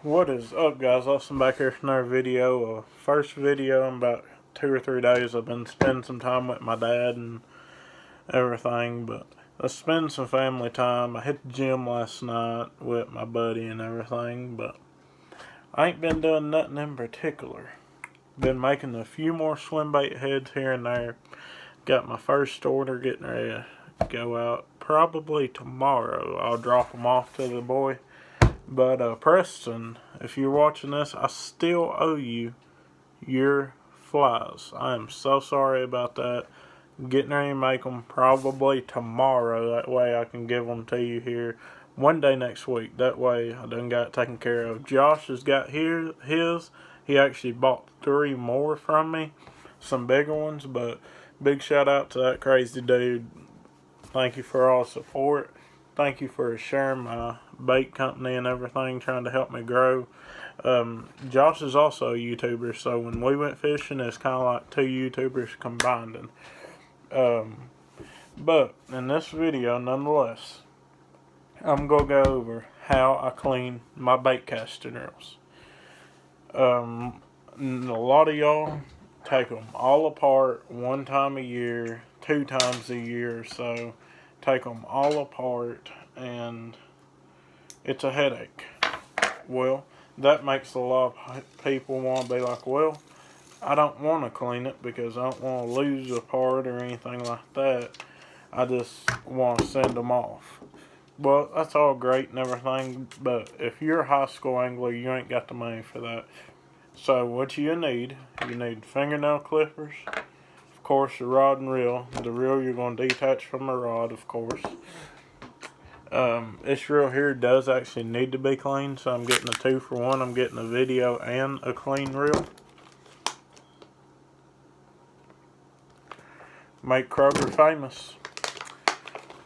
What is up, guys? Austin back here for another video. First video in about 2 or 3 days. I've been spending some time with my dad and everything, but let's spend some family time. I hit the gym last night with my buddy and everything, but I ain't been doing nothing in particular. Been making a few more swim bait heads here and there. Got my first order getting ready to go out. Probably tomorrow I'll drop them off to the boy. But Preston, if you're watching this, I still owe you your flies. I am so sorry about that. Getting ready to make them probably tomorrow. That way I can give them to you here one day next week. That way I done got it taken care of. Josh has got his. He actually bought 3 more from me. Some bigger ones, but big shout out to that crazy dude. Thank you for all the support. Thank you for sharing my bait company and everything, trying to help me grow. Josh is also a YouTuber, so when we went fishing, it's kind of like 2 YouTubers combined. But in this video, nonetheless, I'm going to go over how I clean my baitcaster reels. A lot of y'all take them all apart one time a year, 2 times a year or so. Take them all apart, and it's a headache. Well, that makes a lot of people want to be like, well, I don't want to clean it because I don't want to lose a part or anything like that. I just want to send them off. Well, that's all great and everything, but if you're a high school angler, you ain't got the money for that. So what you need fingernail clippers, of course, the rod and reel. The reel you're going to detach from the rod, of course. This reel here does actually need to be cleaned, so I'm getting a 2-for-1. I'm getting a video and a clean reel. Make Kroger famous.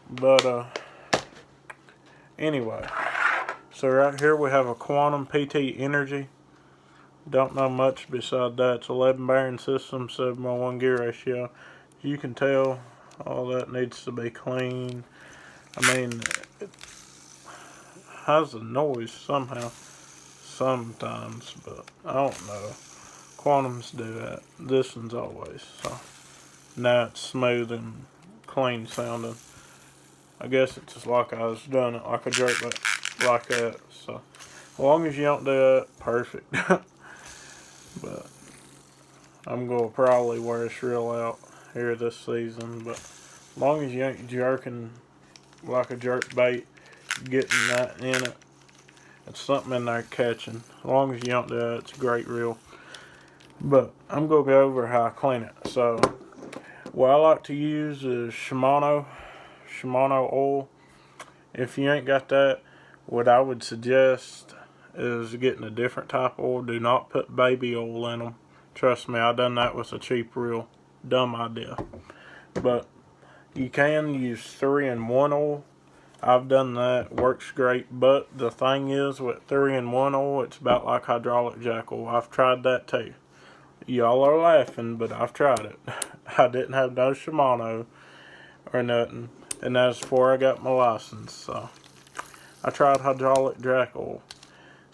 But anyway, so right here we have a Quantum PT Energy. Don't know much beside that. It's 11 bearing system, 7:1 gear ratio. You can tell all that needs to be clean. I mean, it has a noise somehow, sometimes, but I don't know. Quantums do that. This one's always. So now it's smooth and clean sounding. I guess it's just like I was doing it like a jerk, but like that. So as long as you don't do that, perfect. But I'm going to probably wear this reel out here this season. But as long as you ain't jerking like a jerk bait, getting that in it, it's something in there catching. As long as you don't do that, it's a great reel. But I'm going to go over how I clean it. So what I like to use is Shimano oil. If you ain't got that, what I would suggest is getting a different type of oil. Do not put baby oil in them. Trust me, I done that with a cheap reel. Dumb idea. But you can use 3-in-1 oil. I've done that. Works great. But the thing is, with 3-in-1 oil, it's about like hydraulic jack oil. I've tried that too. Y'all are laughing, but I've tried it. I didn't have no Shimano or nothing. And that's before I got my license. So I tried hydraulic jack oil.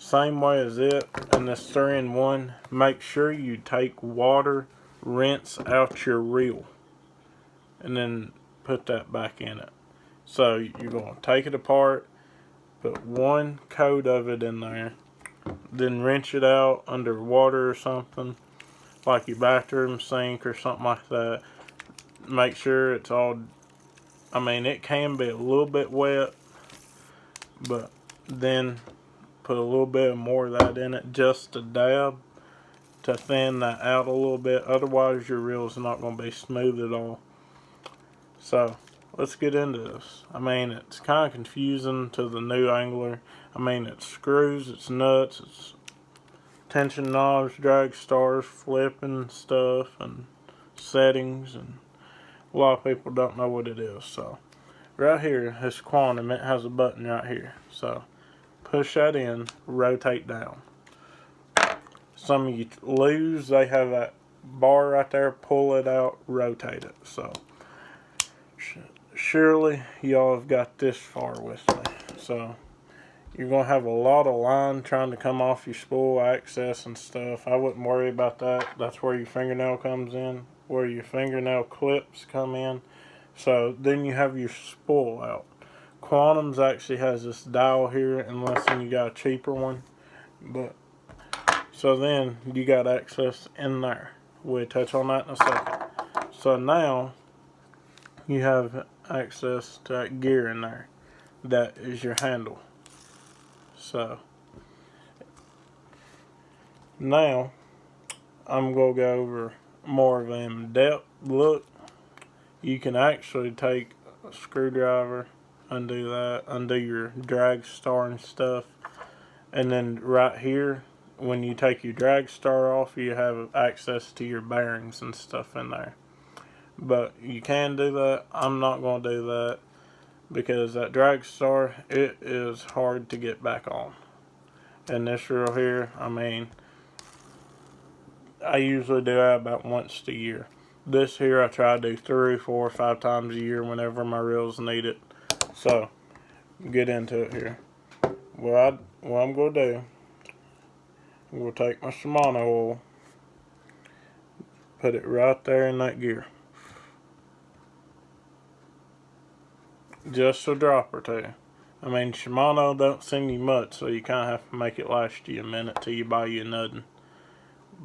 Same way as it, and this 3-in-1, make sure you take water, rinse out your reel, and then put that back in it. So you're going to take it apart, put 1 coat of it in there, then rinse it out under water or something, like your bathroom sink or something like that. Make sure it's all, it can be a little bit wet, but then put a little bit more of that in it, just a dab, to thin that out a little bit. Otherwise your reel is not going to be smooth at all. So let's get into this. It's kind of confusing to the new angler. It's screws, it's nuts, it's tension knobs, drag stars, flipping stuff, and settings, and a lot of people don't know what it is. So right here, this Quantum, it has a button right here. So push that in, rotate down. Some of you lose, they have that bar right there, pull it out, rotate it. So surely y'all have got this far with me. So you're going to have a lot of line trying to come off your spool access and stuff. I wouldn't worry about that. That's where your fingernail comes in, where your fingernail clips come in. So then you have your spool out. Quantum's actually has this dial here, unless you got a cheaper one. But so then you got access in there. We'll touch on that in a second. So now you have access to that gear in there. That is your handle. So now I'm going to go over more of an in-depth look. You can actually take a screwdriver, undo your drag star and stuff, and then right here, when you take your drag star off, you have access to your bearings and stuff in there. But you can do that. I'm not going to do that because that drag star, it is hard to get back on. And this reel here, I mean, I usually do that about once a year. This here I try to do 3, 4, 5 times a year whenever my reels need it. So, get into it here. What I'm going to do, I'm going to take my Shimano oil, put it right there in that gear. Just a drop or two. I mean, Shimano don't send you much, so you kind of have to make it last you a minute till you buy you nothing.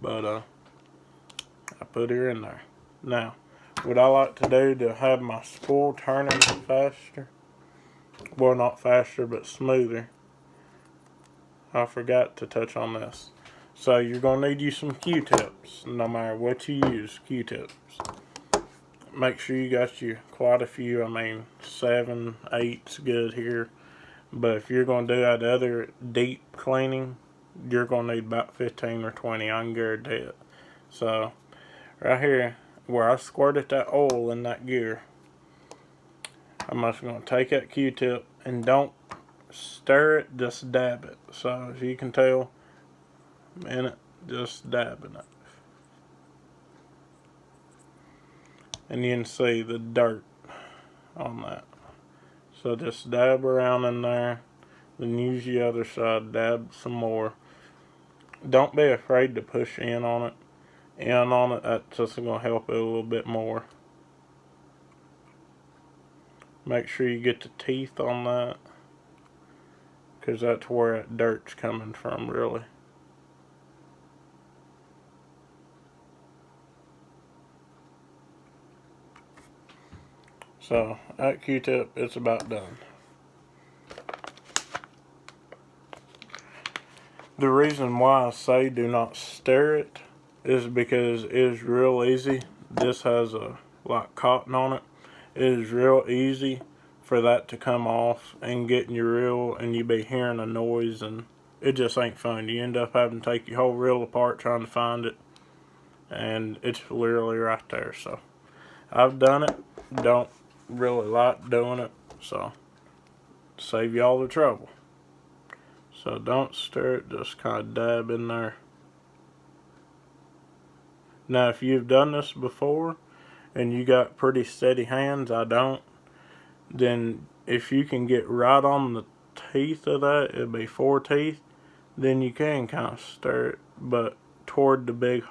But, I put her in there. Now, what I like to do to have my spool turning faster, well, not faster, but smoother, I forgot to touch on this. So you're going to need you some Q-tips, no matter what you use, Q-tips. Make sure you got you quite a few. I mean, 7, 8's good here. But if you're going to do that other deep cleaning, you're going to need about 15 or 20, I can guarantee it. So, right here, where I squirted that oil in that gear, I'm just going to take that Q-tip and don't stir it, just dab it. So as you can tell, in it, just dabbing it. And you can see the dirt on that. So just dab around in there, then use the other side, dab some more. Don't be afraid to push in on it. That's just going to help it a little bit more. Make sure you get the teeth on that, because that's where that dirt's coming from, really. So, that Q-tip, it's about done. The reason why I say do not stir it is because it is real easy. This has a like cotton on it. It is real easy for that to come off and get in your reel, and you be hearing a noise, and it just ain't fun. You end up having to take your whole reel apart trying to find it, and it's literally right there. So I've done it. Don't really like doing it, so save y'all the trouble. So don't stir it, just kind of dab in there. Now if you've done this before and you got pretty steady hands, I don't, then if you can get right on the teeth of that, it'd be 4 teeth, then you can kind of stir it, but toward the big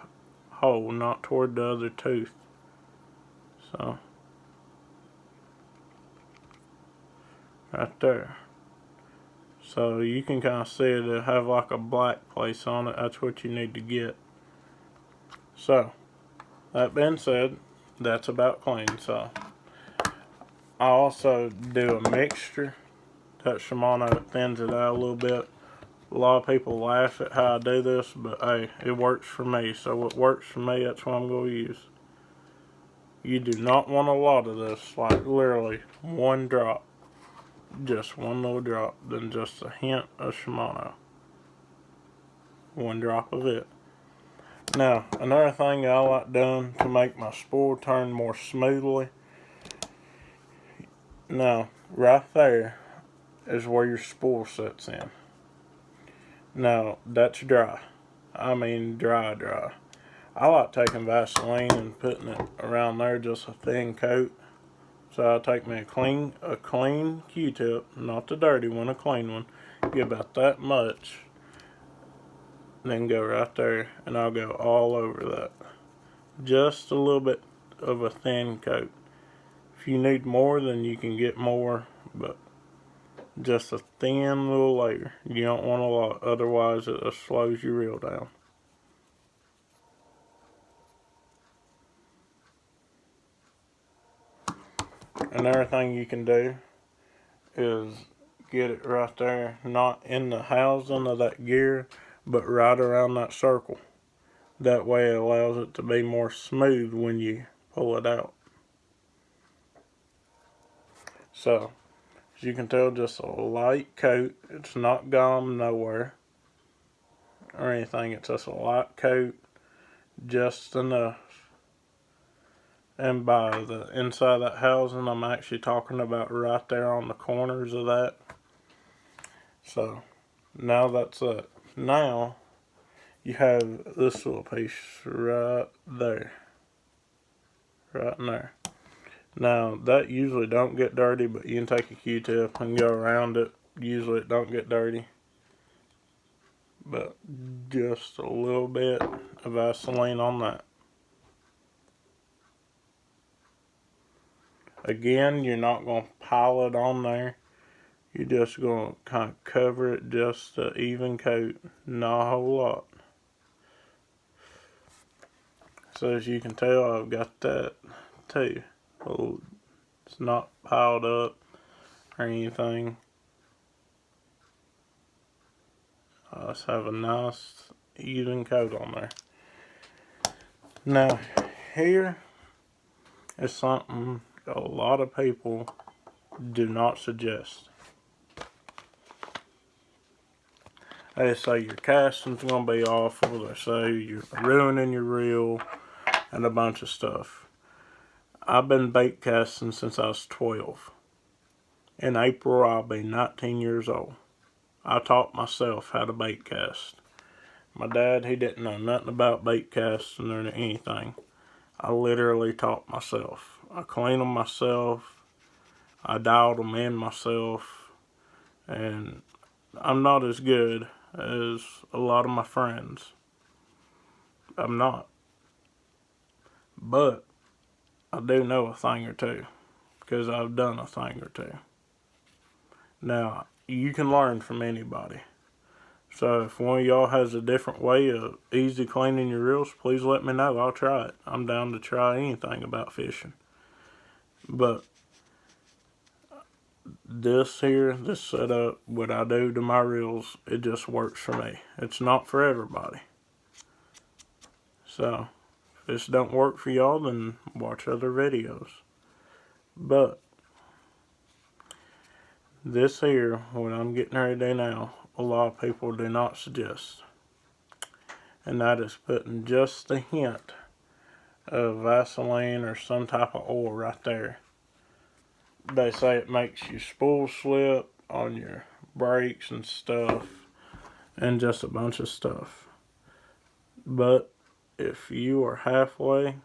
hole, not toward the other tooth. So right there. So you can kind of see it have like a black place on it. That's what you need to get. So that being said, that's about clean. So I also do a mixture. That Shimano thins it out a little bit. A lot of people laugh at how I do this, but hey, it works for me. So what works for me, that's what I'm going to use. You do not want a lot of this, like literally 1 drop. Just 1 little drop, then just a hint of Shimano. 1 drop of it. Now, another thing I like doing to make my spool turn more smoothly. Now, right there is where your spool sets in. Now, that's dry. I mean dry. I like taking Vaseline and putting it around there, just a thin coat. So I'll take me a clean Q-tip, not the dirty one, a clean one. get about that much, then go right there, and I'll go all over that. Just a little bit of a thin coat. If you need more, then you can get more, but just a thin little layer. You don't want a lot, otherwise it slows your reel down. Another thing you can do is get it right there, not in the housing of that gear, but right around that circle. That way it allows it to be more smooth when you pull it out. So, as you can tell, just a light coat. It's not gone nowhere or anything. It's just a light coat, just enough. And by the inside of that housing, I'm actually talking about right there on the corners of that. So, now that's it. Now, you have this little piece right there. Right in there. Now, that usually don't get dirty, but you can take a Q-tip and go around it. Usually it don't get dirty. But just a little bit of Vaseline on that. Again, you're not going to pile it on there. You're just going to kind of cover it just an even coat, not a whole lot. So as you can tell, I've got that too. Oh, it's not piled up or anything. Let's have a nice even coat on there. Now, here is something a lot of people do not suggest. They say your casting's going to be awful. They say you're ruining your reel and a bunch of stuff. I've been bait casting since I was 12. In April, I'll be 19 years old. I taught myself how to bait cast. My dad, he didn't know nothing about bait casting or anything. I literally taught myself. I cleaned them myself. I dialed them in myself. And I'm not as good as a lot of my friends. I'm not. But I do know a thing or two because I've done a thing or two. Now, you can learn from anybody. So if one of y'all has a different way of easy cleaning your reels, please let me know. I'll try it. I'm down to try anything about fishing. But this setup, what I do to my reels, it just works for me. It's not for everybody. So if this don't work for y'all, then watch other videos. But this here, what I'm getting ready to do now, a lot of people do not suggest. And that is putting just a hint of Vaseline or some type of oil right there. They say it makes you spool slip on your brakes and stuff, and just a bunch of stuff. But if you are halfway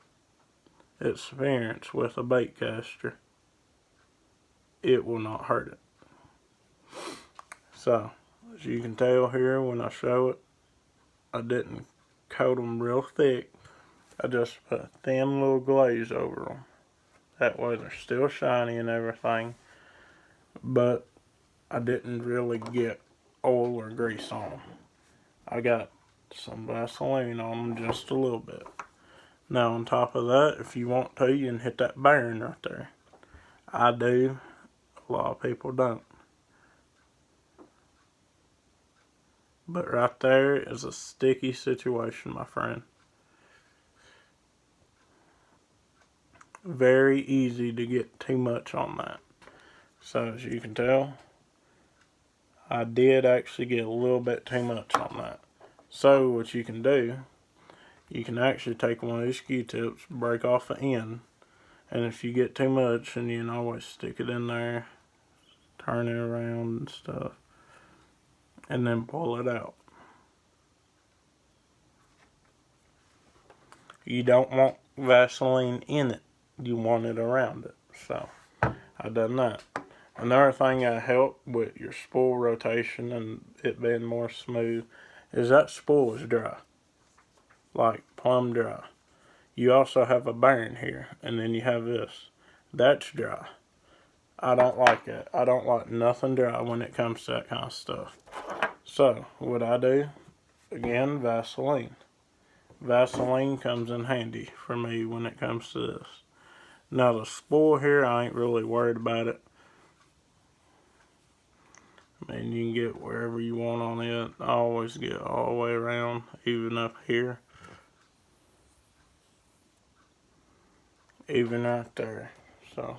experienced with a bait caster, it will not hurt it. So, as you can tell here when I show it, I didn't coat them real thick. I just put a thin little glaze over them. That way they're still shiny and everything. But I didn't really get oil or grease on them. I got some Vaseline on them just a little bit. Now on top of that, if you want to, you can hit that bearing right there. I do. A lot of people don't. But right there is a sticky situation, my friend. Very easy to get too much on that. So as you can tell, I did actually get a little bit too much on that. So what you can do, you can actually take one of these Q-tips, break off the end, and if you get too much, then you can always stick it in there, turn it around and stuff, and then pull it out. You don't want Vaseline in it. You want it around it. So, I done that. Another thing that help with your spool rotation and it being more smooth is that spool is dry, like plumb dry. You also have a bearing here, and then you have this. That's dry. I don't like it. I don't like nothing dry when it comes to that kind of stuff. So, what I do, again, Vaseline. Vaseline comes in handy for me when it comes to this. Now, the spool here, I ain't really worried about it. I mean, you can get wherever you want on it. I always get all the way around, even up here. Even right there. So,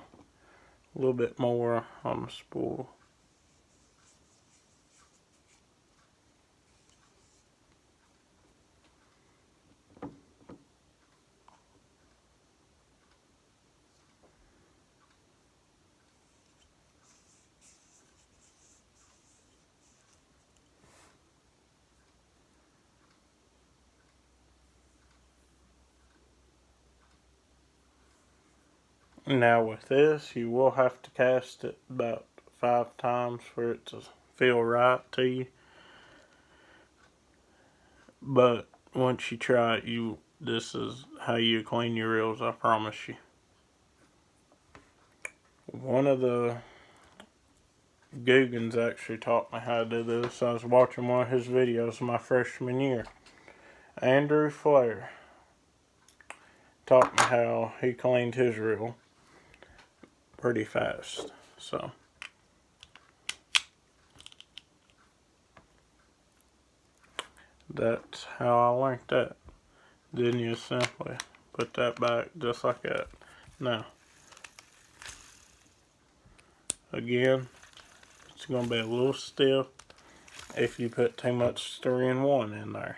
a little bit more on the spool. Now with this, you will have to cast it about 5 times for it to feel right to you. But once you try it, this is how you clean your reels, I promise you. One of the Googans actually taught me how to do this. I was watching one of his videos my freshman year. Andrew Flair taught me how he cleaned his reel pretty fast. So that's how I learned that. Then you simply put that back just like that. Now, again, it's going to be a little stiff if you put too much 3-in-1 in there.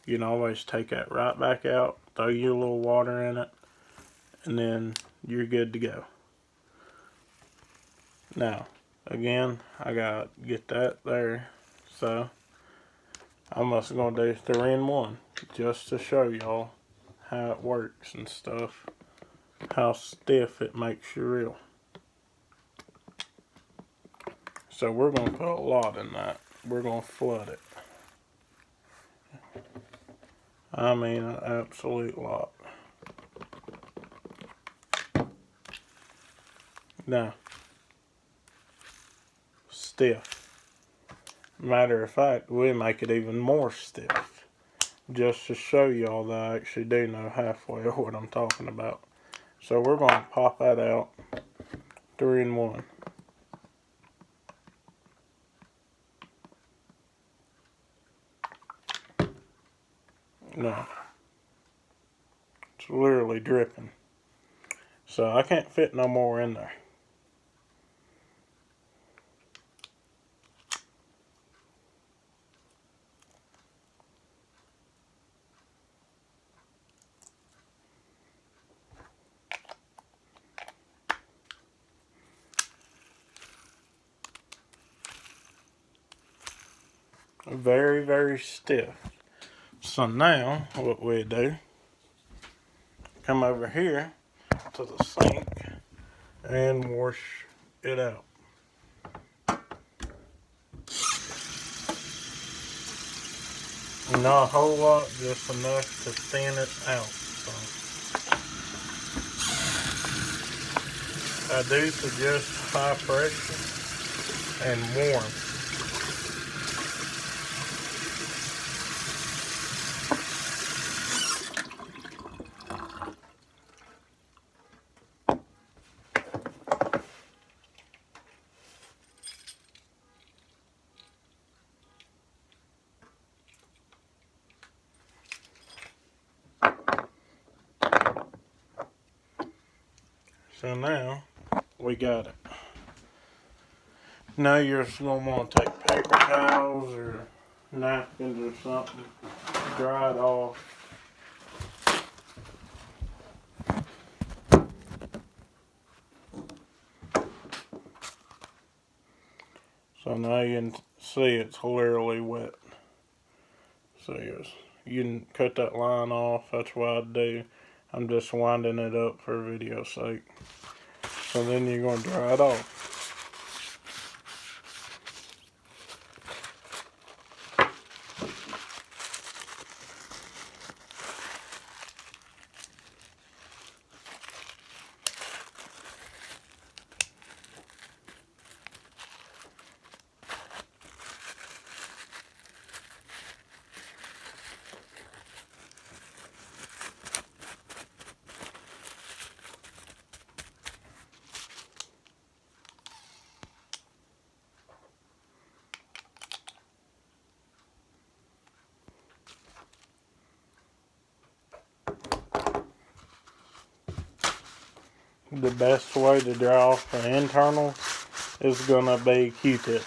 You can always take that right back out, throw your little water in it, and then you're good to go. Now, again, I got to get that there, so I'm just going to do 3-in-1 just to show y'all how it works and stuff, how stiff it makes your reel. So we're going to put a lot in that. We're going to flood it. I mean, an absolute lot. Now, stiff. Matter of fact, we make it even more stiff. Just to show y'all that I actually do know halfway what I'm talking about. So we're going to pop that out. 3-in-1. No. It's literally dripping. So I can't fit no more in there. Very, very stiff. So now what we do, come over here to the sink and wash it out. Not a whole lot, just enough to thin it out. So I do suggest high pressure and warm. So now we got it. Now you're just going to want to take paper towels or napkins or something, dry it off. So now you can see it's literally wet. So yes, you can cut that line off. That's what I do. I'm just winding it up for video sake. So then you're going to dry it off. the best way to dry off the internals is gonna be Q-tips.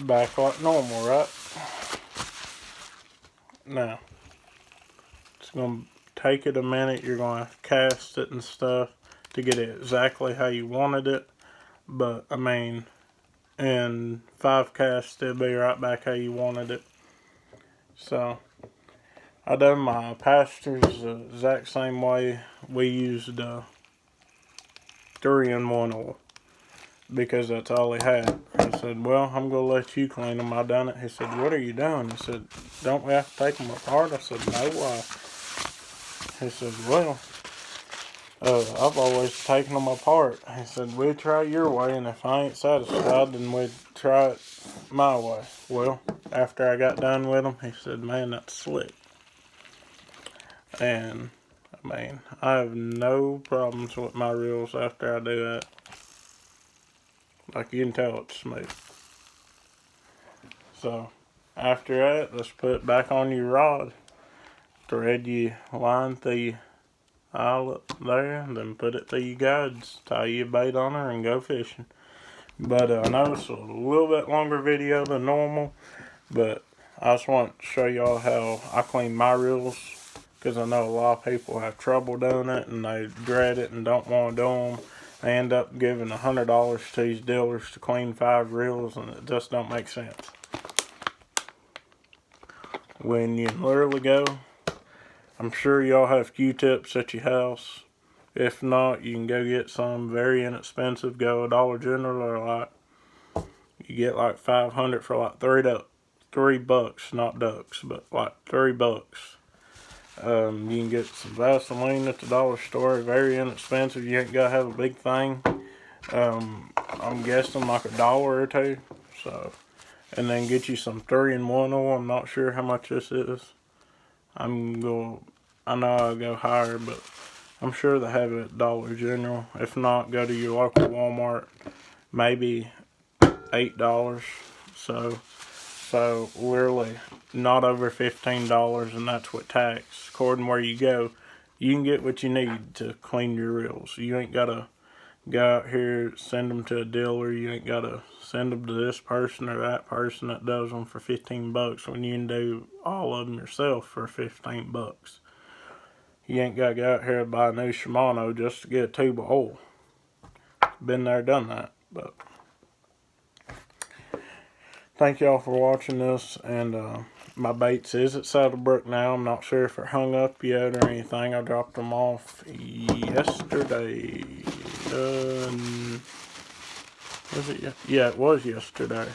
Back like normal, right? Now, it's going to take it a minute. You're going to cast it and stuff to get it exactly how you wanted it. But, I mean, in 5 casts, it'll be right back how you wanted it. So, I done my pastures the exact same way. We used 3-in-1 oil, because that's all he had. I said, well, I'm going to let you clean them. I done it. He said, what are you doing? I said, don't we have to take them apart? I said, no, why? He said, well, I've always taken them apart. He said, we'll try your way, and if I ain't satisfied, then we'll try it my way. Well, after I got done with them, he said, man, that's slick. And, I mean, I have no problems with my reels after I do that. Like, you can tell it's smooth. So, after that, let's put it back on your rod. Thread your line through your eyelet there, and then put it through your guides. Tie your bait on her and go fishing. But I know it's a little bit longer video than normal, but I just want to show y'all how I clean my reels, because I know a lot of people have trouble doing it, and they dread it and don't want to do them. They end up giving $100 to these dealers to clean 5 reels, and it just don't make sense. When you literally go, I'm sure y'all have Q-tips at your house. If not, you can go get some very inexpensive. Go to Dollar General, or like, you get like 500 for like $3, not ducks, but like $3. You can get some Vaseline at the dollar store, very inexpensive. You ain't gotta have a big thing. I'm guessing like $1 or $2. So, and then get you some 3-in-1 oil. I'm not sure how much this is. I know I'll go higher, but I'm sure they have it at Dollar General. If not, go to your local Walmart. Maybe $8. So literally not over $15, and that's with tax. According where you go, you can get what you need to clean your reels. You ain't gotta go out here, send them to a dealer. You ain't gotta send them to this person or that person that does them for $15 when you can do all of them yourself for $15. You ain't gotta go out here and buy a new Shimano just to get a tube of oil. Been there, done that. But thank y'all for watching this, and my baits is at Saddlebrook now. I'm not sure if they're hung up yet or anything. I dropped them off yesterday. Was it? Yeah, it was yesterday.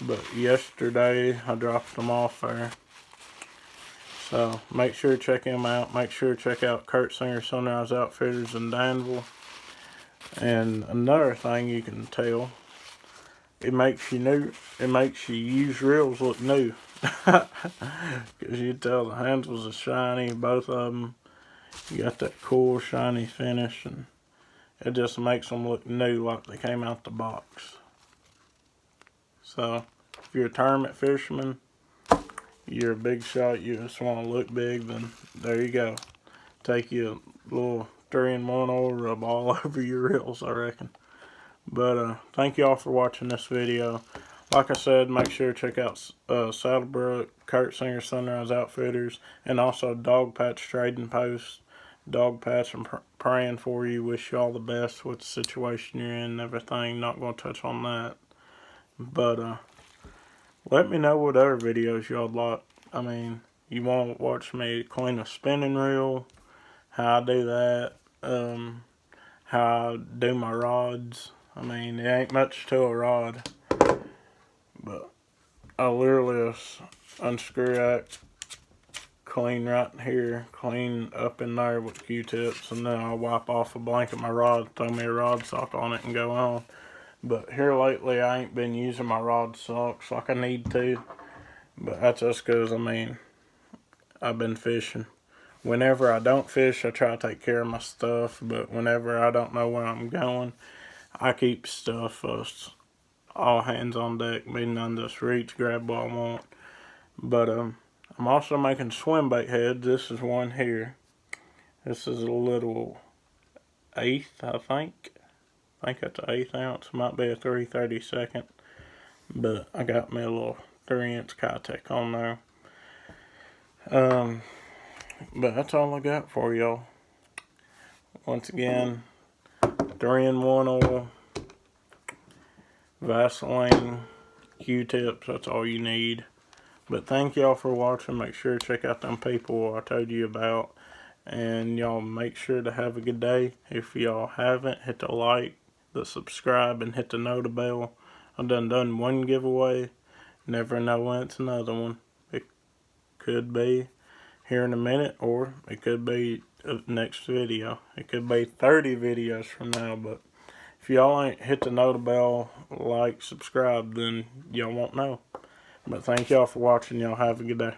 But yesterday I dropped them off there. So make sure to check him out. Make sure to check out Kurt Singer Sunrise Outfitters in Danville. And another thing you can tell, it makes you new. It makes your used reels look new. Because you tell the handles are shiny, both of them. You got that cool shiny finish, and it just makes them look new, like they came out the box. So if you're a tournament fisherman, you're a big shot, you just want to look big, then there you go. Take you a little 3-in-1 oil, rub all over your reels, I reckon. But thank y'all for watching this video. Like I said, make sure to check out Saddlebrook, Kurt Singer Sunrise Outfitters, and also Dog Patch Trading Post. Dog Patch, I'm praying for you. Wish you all the best with the situation you're in and everything. Not going to touch on that. But let me know what other videos y'all like. I mean, you want to watch me clean a spinning reel, how I do that, how I do my rods. I mean, it ain't much to a rod, but I literally just unscrew that, clean right here, clean up in there with Q-tips, and then I'll wipe off a blanket of my rod, throw me a rod sock on it, and go on. But here lately, I ain't been using my rod socks like I need to, but that's just because, I mean, I've been fishing. Whenever I don't fish, I try to take care of my stuff. But whenever I don't know where I'm going, I keep stuff all hands on deck, meaning I just reach, grab what I want. But I'm also making swim bait heads. This is one here. This is a little 1/8, I think. I think that's an 1/8 ounce. Might be a 3/32. But I got me a little 3-inch Kitech on there. But that's all I got for y'all. Once again, 3-in-1 oil, Vaseline, Q-tips, that's all you need. But thank y'all for watching. Make sure to check out them people I told you about. And y'all make sure to have a good day. If y'all haven't, hit the like, the subscribe, and hit the notification bell. I've done one giveaway. Never know when it's another one. It could be here in a minute, or it could be next video. It could be 30 videos from now. But if y'all ain't hit the notification bell, like, subscribe, then y'all won't know. But thank y'all for watching. Y'all have a good day.